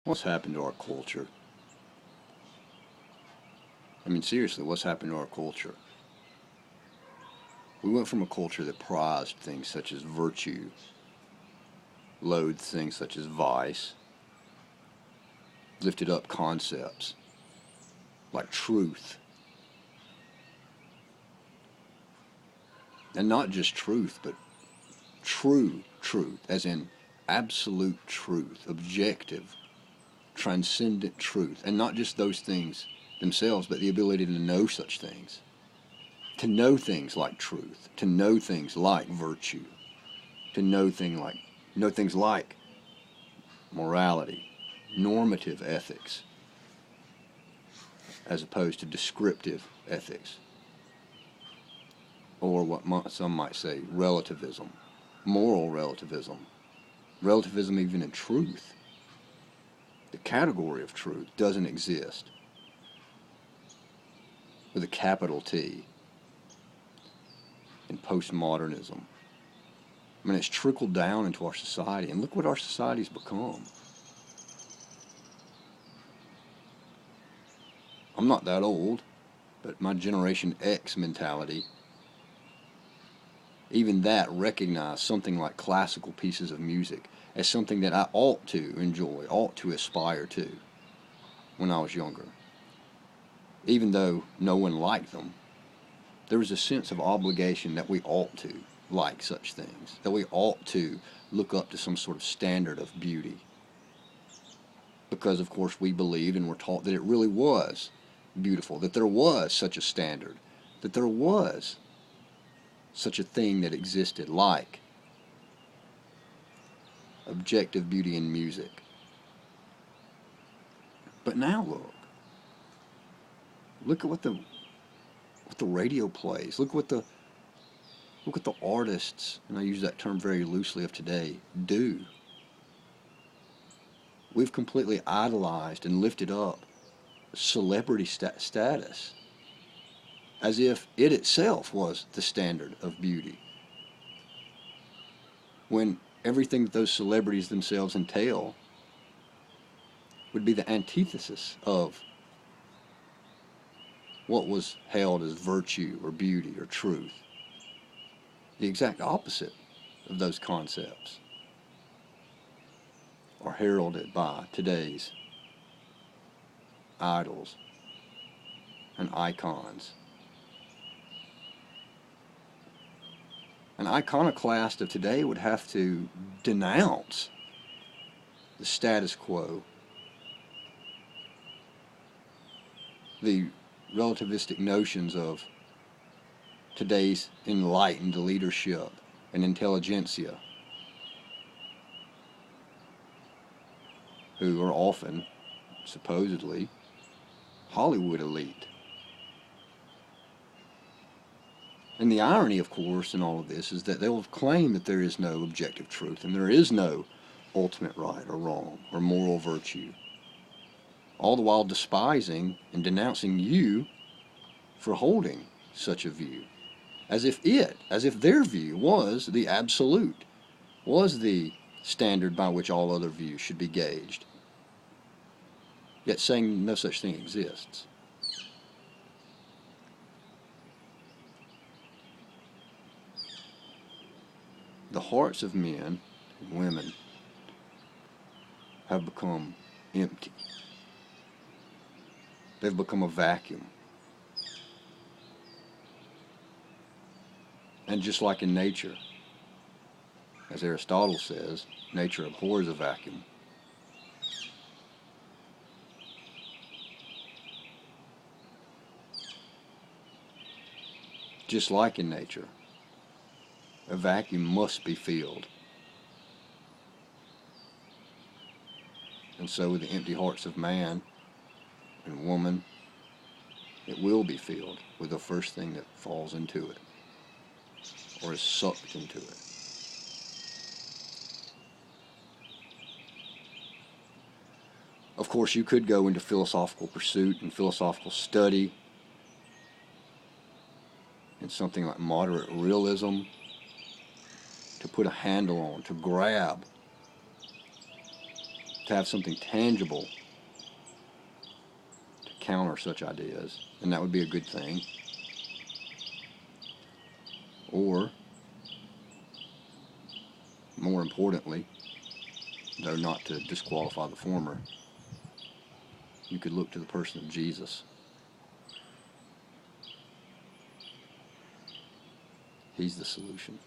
What's happened to our culture? I mean, seriously, what's happened to our culture? We went from a culture that prized things such as virtue, loathed things such as vice, lifted up concepts like truth. And not just truth, but true truth, as in absolute truth, objective, transcendent truth. And not just those things themselves, but the ability to know such things. To know things like truth, to know things like virtue, to know things like morality, normative ethics, as opposed to descriptive ethics, or what some might say relativism, moral relativism, relativism even in truth. The category of truth doesn't exist with a capital T in postmodernism. I mean, it's trickled down into our society, and look what our society's become. I'm not that old, but my Generation X mentality, even that recognized something like classical pieces of music as something that I ought to enjoy, ought to aspire to when I was younger. Even though no one liked them, there was a sense of obligation that we ought to like such things, that we ought to look up to some sort of standard of beauty. Because, of course, we believed and were taught that it really was beautiful, that there was such a standard, that there was such a thing that existed like objective beauty in music. But now look at what the radio plays. Look at the artists, and I use that term very loosely, of today do. We've completely idolized and lifted up celebrity status as if it itself was the standard of beauty, when everything that those celebrities themselves entail would be the antithesis of what was held as virtue or beauty or truth. The exact opposite of those concepts are heralded by today's idols and icons. An iconoclast of today would have to denounce the status quo, the relativistic notions of today's enlightened leadership and intelligentsia, who are often, supposedly, Hollywood elite. And the irony, of course, in all of this is that they'll claim that there is no objective truth and there is no ultimate right or wrong or moral virtue, all the while despising and denouncing you for holding such a view, as if their view was the absolute, was the standard by which all other views should be gauged, yet saying no such thing exists. The hearts of men and women have become empty. They've become a vacuum. And just like in nature, as Aristotle says, nature abhors a vacuum. Just like in nature, a vacuum must be filled. And so with the empty hearts of man and woman, it will be filled with the first thing that falls into it, or is sucked into it. Of course, you could go into philosophical pursuit and philosophical study in something like moderate realism, to put a handle on, to grab to have something tangible to counter such ideas, and that would be a good thing. Or, more importantly, though not to disqualify the former, you could look to the person of Jesus. He's the solution.